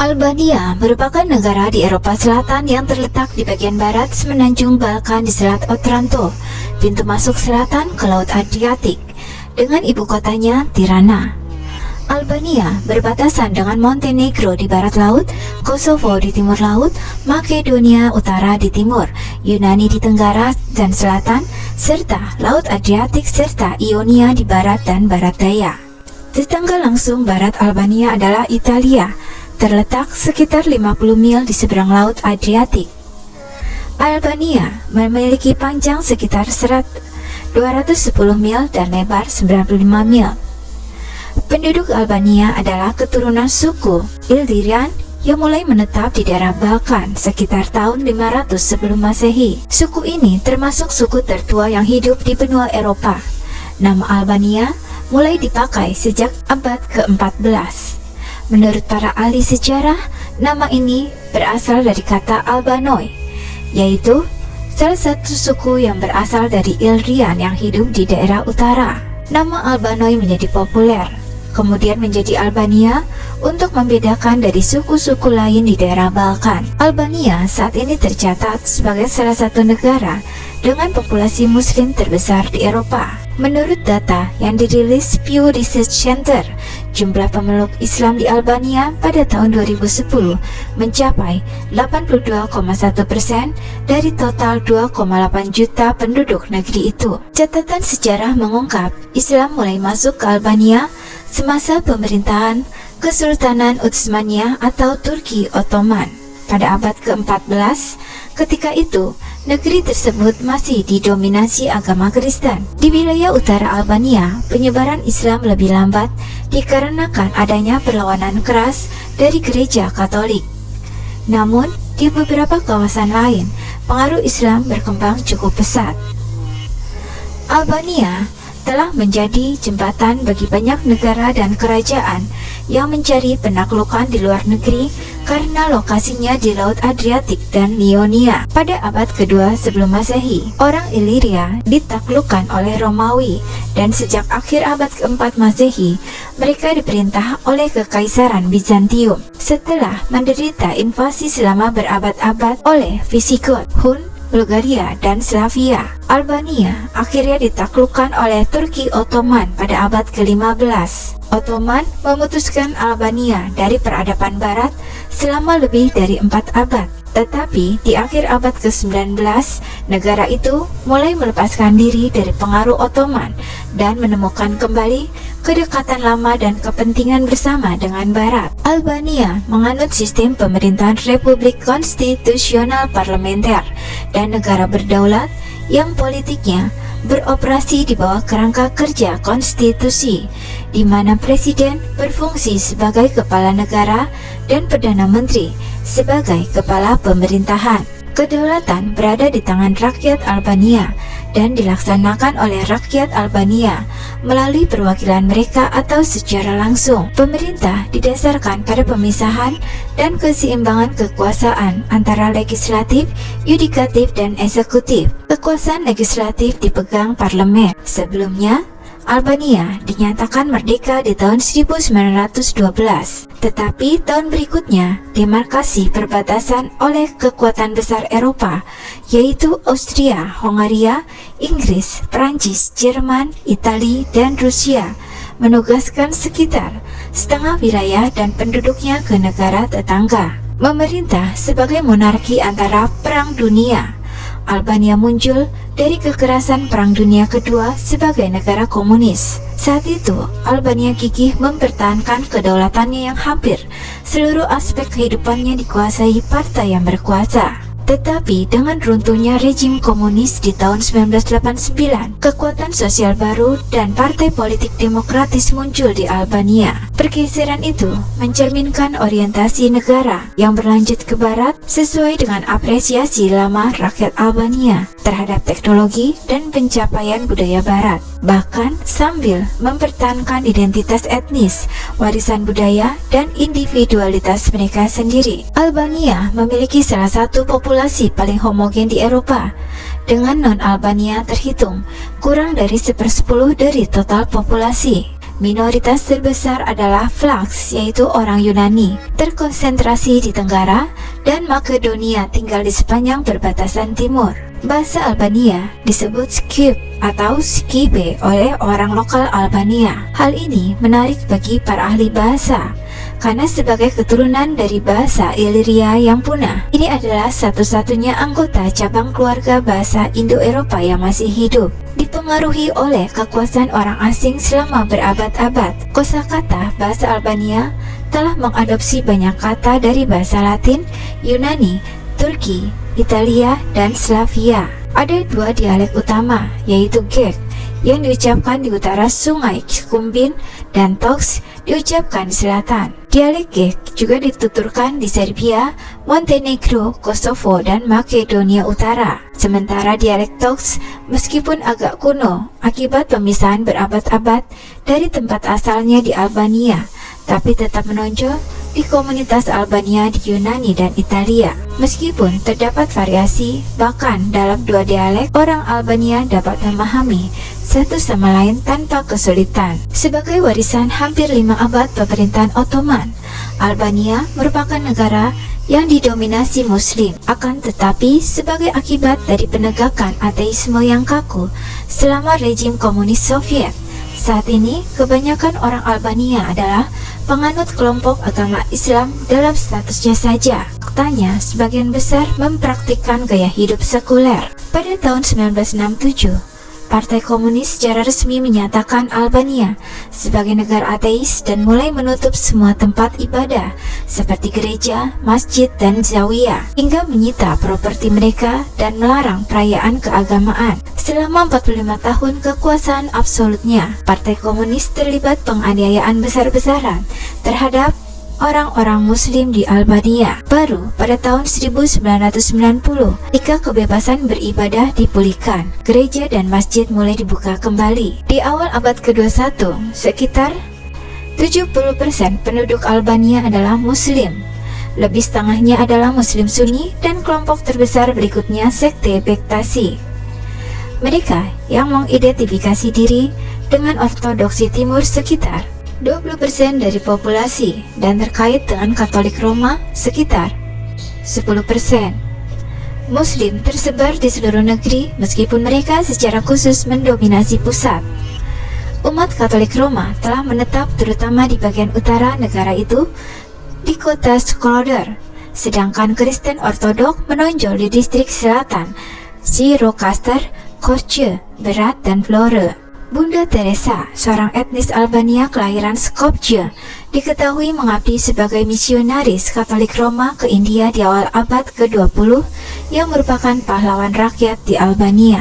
Albania merupakan negara di Eropa Selatan yang terletak di bagian barat semenanjung Balkan di Selat Otranto, pintu masuk selatan ke Laut Adriatik, dengan ibu kotanya Tirana. Albania berbatasan dengan Montenegro di barat laut, Kosovo di timur laut, Makedonia Utara di timur, Yunani di tenggara dan selatan, serta Laut Adriatik serta Ionia di barat dan barat daya. Tetangga langsung barat Albania adalah Italia, terletak sekitar 50 mil di seberang Laut Adriatik. Albania memiliki panjang sekitar 210 mil dan lebar 95 mil. Penduduk Albania adalah keturunan suku Illyrian yang mulai menetap di daerah Balkan sekitar tahun 500 sebelum Masehi. Suku ini termasuk suku tertua yang hidup di benua Eropa. Nama Albania mulai dipakai sejak abad ke-14. Menurut para ahli sejarah, nama ini berasal dari kata Albanoi, yaitu salah satu suku yang berasal dari Illyrian yang hidup di daerah utara. Nama Albanoi menjadi populer, kemudian menjadi Albania untuk membedakan dari suku-suku lain di daerah Balkan. Albania saat ini tercatat sebagai salah satu negara dengan populasi muslim terbesar di Eropa. Menurut data yang dirilis Pew Research Center, jumlah pemeluk Islam di Albania pada tahun 2010 mencapai 82,1% dari total 2,8 juta penduduk negeri itu. Catatan sejarah mengungkap Islam mulai masuk ke Albania semasa pemerintahan Kesultanan Utsmaniyah atau Turki Ottoman pada abad ke-14. Ketika itu, negeri tersebut masih didominasi agama Kristen. Di wilayah utara Albania, penyebaran Islam lebih lambat dikarenakan adanya perlawanan keras dari gereja Katolik. Namun, di beberapa kawasan lain, pengaruh Islam berkembang cukup pesat. Albania telah menjadi jembatan bagi banyak negara dan kerajaan yang mencari penaklukan di luar negeri karena lokasinya di Laut Adriatik dan Ionia. Pada abad kedua sebelum Masehi, orang Illyria ditaklukkan oleh Romawi, dan sejak akhir abad keempat Masehi, mereka diperintah oleh Kekaisaran Bizantium. Setelah menderita invasi selama berabad-abad oleh Visigoth, Hun, Bulgaria, dan Slavia, Albania akhirnya ditaklukkan oleh Turki Ottoman pada abad ke-15. Ottoman memutuskan Albania dari peradaban barat selama lebih dari 4 abad. Tetapi di akhir abad ke-19, negara itu mulai melepaskan diri dari pengaruh Ottoman dan menemukan kembali kedekatan lama dan kepentingan bersama dengan Barat. Albania menganut sistem pemerintahan republik konstitusional parlementer dan negara berdaulat yang politiknya beroperasi di bawah kerangka kerja konstitusi, di mana presiden berfungsi sebagai kepala negara dan perdana menteri sebagai kepala pemerintahan. Kedaulatan berada di tangan rakyat Albania dan dilaksanakan oleh rakyat Albania melalui perwakilan mereka atau secara langsung. Pemerintah didasarkan pada pemisahan dan keseimbangan kekuasaan antara legislatif, yudikatif, dan eksekutif. Kekuasaan legislatif dipegang parlemen. Sebelumnya, Albania dinyatakan merdeka di tahun 1912, tetapi tahun berikutnya demarkasi perbatasan oleh kekuatan besar Eropa, yaitu Austria, Hongaria, Inggris, Prancis, Jerman, Italia, dan Rusia, menugaskan sekitar setengah wilayah dan penduduknya ke negara tetangga. Memerintah sebagai monarki antara Perang Dunia, Albania muncul dari kekerasan Perang Dunia Kedua sebagai negara komunis. Saat itu, Albania gigih mempertahankan kedaulatannya yang hampir seluruh aspek kehidupannya dikuasai partai yang berkuasa. Tetapi dengan runtuhnya rejim komunis di tahun 1989, kekuatan sosial baru dan partai politik demokratis muncul di Albania. Pergeseran itu mencerminkan orientasi negara yang berlanjut ke barat sesuai dengan apresiasi lama rakyat Albania terhadap teknologi dan pencapaian budaya barat, bahkan sambil mempertahankan identitas etnis, warisan budaya, dan individualitas mereka sendiri. Albania memiliki salah satu populasi paling homogen di Eropa, dengan non-Albania terhitung kurang dari 1/10 dari total populasi. Minoritas terbesar adalah Vlachs, yaitu orang Yunani, terkonsentrasi di Tenggara, dan Makedonia tinggal di sepanjang perbatasan timur. Bahasa Albania disebut Skip atau Skibe oleh orang lokal Albania. Hal ini menarik bagi para ahli bahasa, karena sebagai keturunan dari bahasa Iliria yang punah, ini adalah satu-satunya anggota cabang keluarga bahasa Indo-Eropa yang masih hidup. Dipengaruhi oleh kekuasaan orang asing selama berabad-abad, kosakata bahasa Albania telah mengadopsi banyak kata dari bahasa Latin, Yunani, Turki, Italia, dan Slavia. Ada dua dialek utama, yaitu Gek yang diucapkan di utara sungai Kumbin dan Toks diucapkan di selatan. Dialek Gek juga dituturkan di Serbia, Montenegro, Kosovo, dan Makedonia Utara. Sementara dialek Toks meskipun agak kuno akibat pemisahan berabad-abad dari tempat asalnya di Albania, tapi tetap menonjol di komunitas Albania di Yunani dan Italia. Meskipun terdapat variasi, bahkan dalam dua dialek, orang Albania dapat memahami satu sama lain tanpa kesulitan. Sebagai warisan hampir 5 abad pemerintahan Ottoman, Albania merupakan negara yang didominasi Muslim. Akan tetapi, sebagai akibat dari penegakan ateisme yang kaku selama rejim komunis Soviet, saat ini kebanyakan orang Albania adalah penganut kelompok agama Islam dalam statusnya saja. Faktanya, sebagian besar mempraktikkan gaya hidup sekuler. Pada tahun 1967, Partai Komunis secara resmi menyatakan Albania sebagai negara ateis dan mulai menutup semua tempat ibadah seperti gereja, masjid, dan zawiyah, hingga menyita properti mereka dan melarang perayaan keagamaan. Selama 45 tahun kekuasaan absolutnya, Partai Komunis terlibat penganiayaan besar-besaran terhadap orang-orang Muslim di Albania. Baru pada tahun 1990, ketika kebebasan beribadah dipulihkan, gereja dan masjid mulai dibuka kembali. Di awal abad ke-21, sekitar 70% penduduk Albania adalah Muslim. Lebih setengahnya adalah Muslim Sunni dan kelompok terbesar berikutnya sekte Bektashi. Mereka yang mengidentifikasi diri dengan Ortodoksi Timur sekitar 20% dari populasi, dan terkait dengan Katolik Roma sekitar 10%. Muslim tersebar di seluruh negeri meskipun mereka secara khusus mendominasi pusat. Umat Katolik Roma telah menetap terutama di bagian utara negara itu, di kota Skloder, sedangkan Kristen Ortodok menonjol di distrik selatan, Cirokaster, Koce, Berat, dan Vlore. Bunda Teresa, seorang etnis Albania kelahiran Skopje, diketahui mengabdi sebagai misionaris Katolik Roma ke India di awal abad ke-20 yang merupakan pahlawan rakyat di Albania.